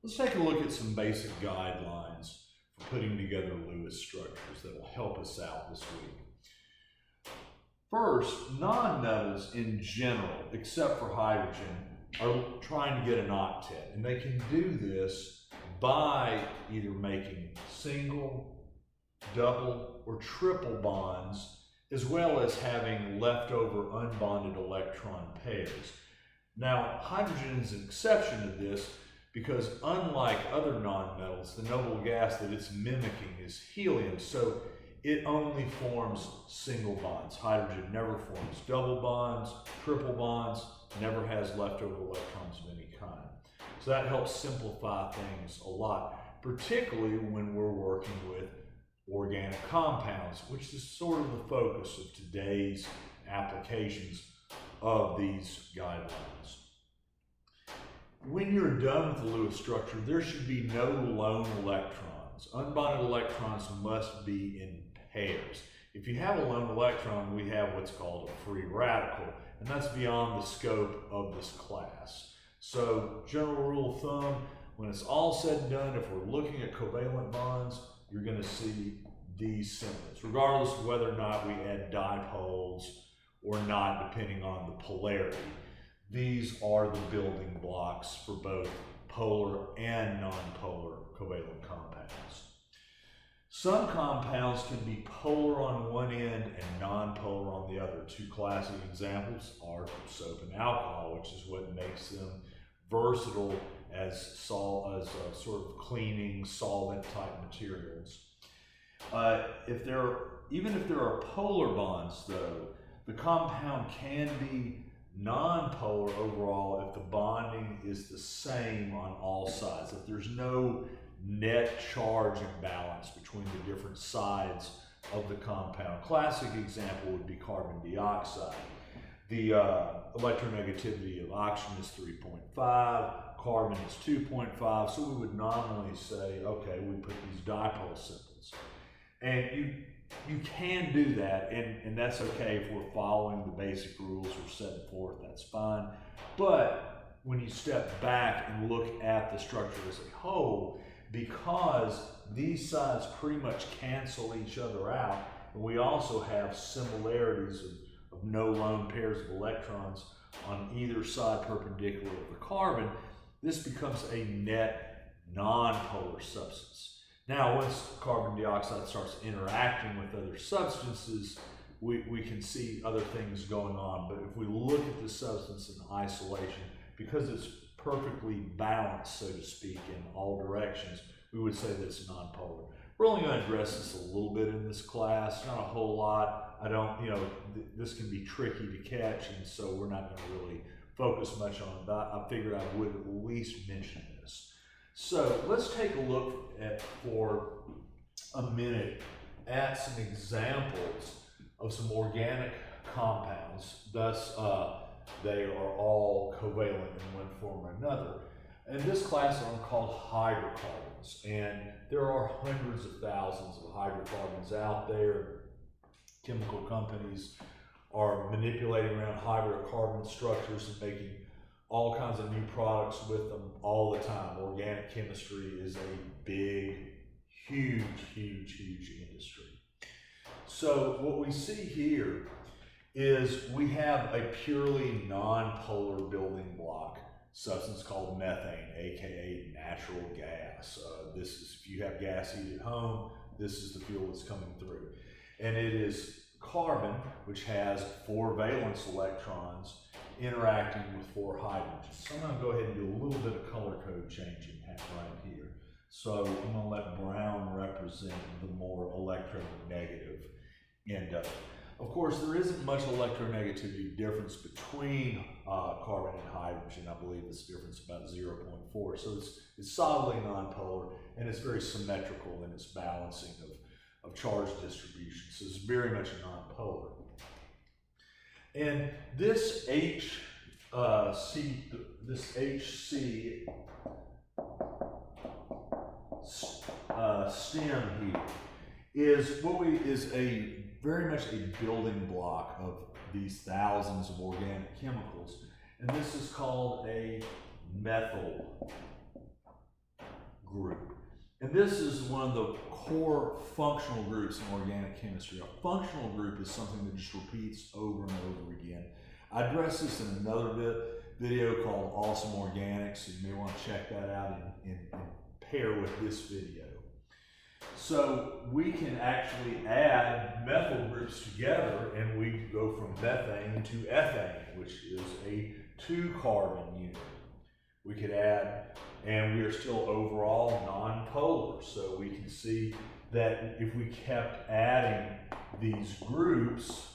Let's take a look at some basic guidelines for putting together Lewis structures that will help us out this week. First, nonmetals in general, except for hydrogen, are trying to get an octet, and they can do this by either making single, double, or triple bonds, as well as having leftover unbonded electron pairs. Now, hydrogen is an exception to this because unlike other nonmetals, the noble gas that it's mimicking is helium, so it only forms single bonds. Hydrogen never forms double bonds, triple bonds, never has leftover electrons of any kind. So that helps simplify things a lot, particularly when we're working with organic compounds, which is sort of the focus of today's applications of these guidelines. When you're done with the Lewis structure, there should be no lone electrons. Unbonded electrons must be in pairs. If you have a lone electron, we have what's called a free radical, and that's beyond the scope of this class. So, general rule of thumb, when it's all said and done, if we're looking at covalent bonds, you're going to see these symbols, regardless of whether or not we add dipoles or not, depending on the polarity. These are the building blocks for both polar and nonpolar covalent compounds. Some compounds can be polar on one end and nonpolar on the other. Two classic examples are soap and alcohol, which is what makes them versatile as sort of cleaning solvent type materials. Even if there are polar bonds, though, the compound can be nonpolar overall if the bonding is the same on all sides. If there's no net charge imbalance between the different sides of the compound. Classic example would be carbon dioxide. The electronegativity of oxygen is 3.5, carbon is 2.5, so we would normally say, okay, we put these dipole symbols. And you can do that, and that's okay if we're following the basic rules we're setting forth, that's fine. But when you step back and look at the structure as a whole, because these sides pretty much cancel each other out, and we also have similarities of no lone pairs of electrons on either side perpendicular of the carbon, this becomes a net nonpolar substance. Now, once carbon dioxide starts interacting with other substances, we can see other things going on. But if we look at the substance in isolation, because it's perfectly balanced, so to speak, in all directions, we would say that it's nonpolar. We're only going to address this a little bit in this class, not a whole lot. This can be tricky to catch, and so we're not going to really focus much on it, but I figured I would at least mention this. So let's take a look for a minute at some examples of some organic compounds. Thus, they are all covalent in one form or another. And this class are called hydrocarbons, and there are hundreds of thousands of hydrocarbons out there. Chemical companies are manipulating around hydrocarbon structures and making all kinds of new products with them all the time. Organic chemistry is a big, huge industry. So what we see here is we have a purely non-polar building block substance called methane, aka natural gas. This is, if you have gas heat at home, this is the fuel that's coming through. And it is carbon, which has 4 valence electrons interacting with 4 hydrogens. So I'm going to go ahead and do a little bit of color code changing right here. So I'm going to let brown represent the more electronegative end of it. Of course, there isn't much electronegativity difference between carbon and hydrogen. I believe this difference is about 0.4. So it's solidly nonpolar, and it's very symmetrical in its balancing of charge distribution. So it's very much nonpolar. And this HC stem here is very much a building block of these thousands of organic chemicals, and this is called a methyl group. And this is one of the core functional groups in organic chemistry. A functional group is something that just repeats over and over again. I addressed this in another video called Awesome Organics, so you may want to check that out and pair with this video. So we can actually add methyl groups together, and we go from methane to ethane, which is a 2-carbon unit. We could add, and we are still overall non-polar. So we can see that if we kept adding these groups,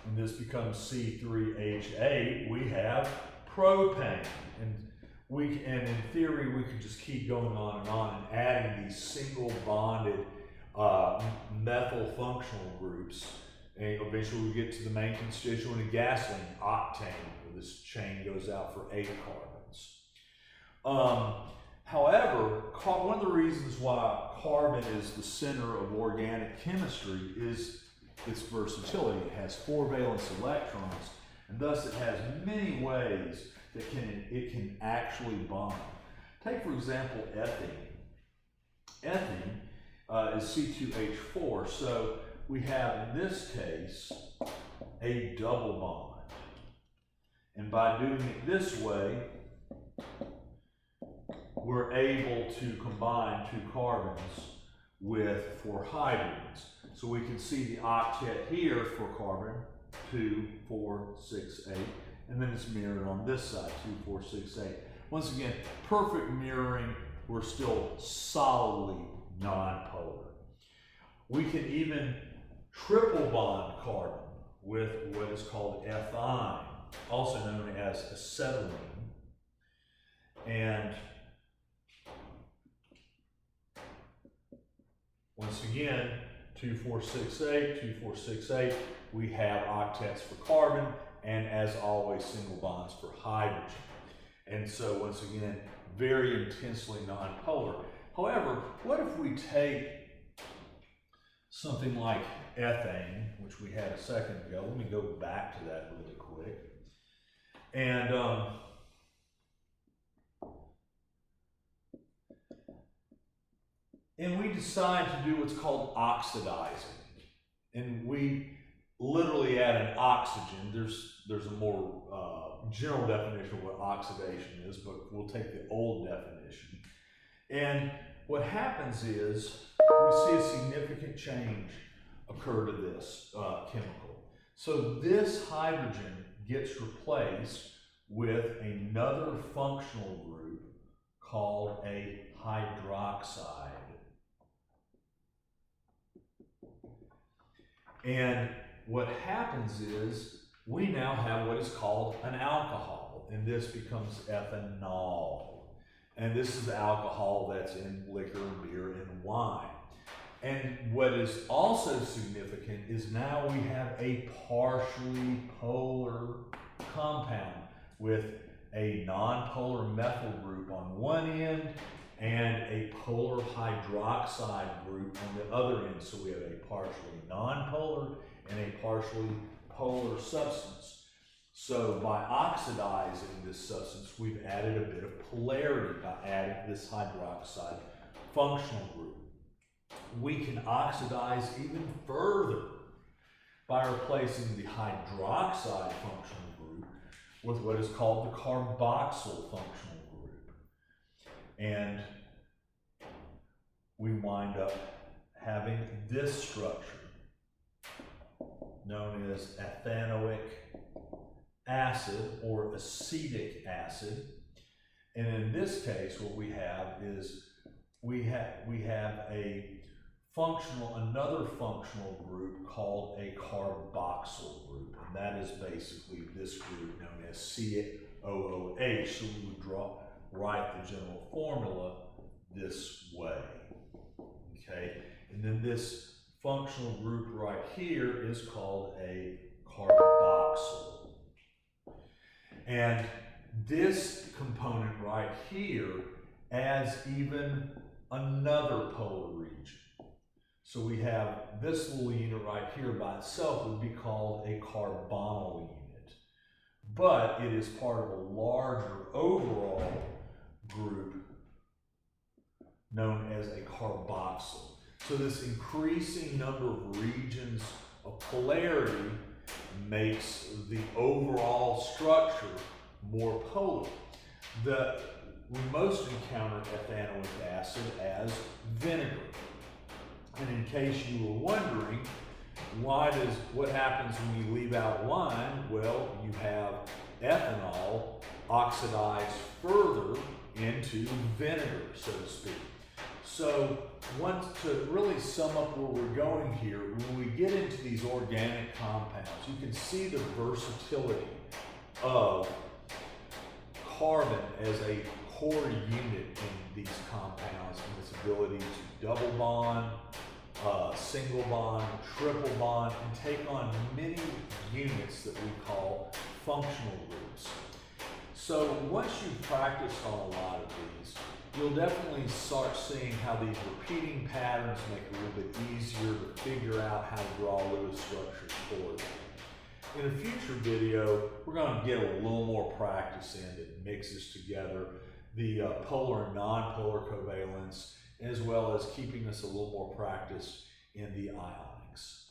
and this becomes C3H8, we have propane. And in theory, we could just keep going on and adding these single bonded methyl functional groups. And eventually we get to the main constituent in gasoline, octane, where this chain goes out for 8 carbons. However, one of the reasons why carbon is the center of organic chemistry is its versatility. It has 4 valence electrons, and thus it has many ways that it can actually bond. Take, for example, ethene. Ethene is C2H4, so we have, in this case, a double bond. And by doing it this way, we're able to combine 2 carbons with 4 hydrogens. So we can see the octet here for carbon, 2, 4, 6, 8. And then it's mirrored on this side, 2, 4, 6, 8. Once again, perfect mirroring. We're still solidly non-polar. We can even triple bond carbon with what is called ethyne, also known as acetylene. And once again, 2, 4, 6, 8, 2, 4, 6, 8. We have octets for carbon, and as always, single bonds for hydrogen. And so once again, very intensely non-polar. However, what if we take something like ethane, which we had a second ago? Let me go back to that really quick. And we decide to do what's called oxidizing. And we literally add an oxygen. There's a more general definition of what oxidation is, but we'll take the old definition. And what happens is we see a significant change occur to this chemical. So this hydrogen gets replaced with another functional group called a hydroxide. And what happens is we now have what is called an alcohol, and this becomes ethanol. And this is the alcohol that's in liquor, beer, and wine. And what is also significant is now we have a partially polar compound with a non-polar methyl group on one end and a polar hydroxide group on the other end. So we have a partially non-polar and a partially polar substance. So by oxidizing this substance, we've added a bit of polarity by adding this hydroxide functional group. We can oxidize even further by replacing the hydroxide functional group with what is called the carboxyl functional group. And we wind up having this structure known as ethanoic acid or acetic acid. And in this case, what we have is we have another functional group called a carboxyl group, and that is basically this group known as COOH. So we would write the general formula this way. Okay, and then this functional group right here is called a carboxyl. And this component right here adds even another polar region. So we have this little unit right here by itself would be called a carbonyl unit. But it is part of a larger overall group known as a carboxyl. So this increasing number of regions of polarity makes the overall structure more polar. We most encounter ethanoic acid as vinegar. And in case you were wondering, what happens when you leave out wine? Well, you have ethanol oxidized further into vinegar, so to speak. So to really sum up where we're going here, when we get into these organic compounds, you can see the versatility of carbon as a core unit in these compounds and its ability to double bond, single bond, triple bond, and take on many units that we call functional groups. So once you've practiced on a lot of these, you'll definitely start seeing how these repeating patterns make it a little bit easier to figure out how to draw Lewis structures for them. In a future video, we're going to get a little more practice in that mixes together the polar and nonpolar covalents, as well as keeping us a little more practice in the ionics.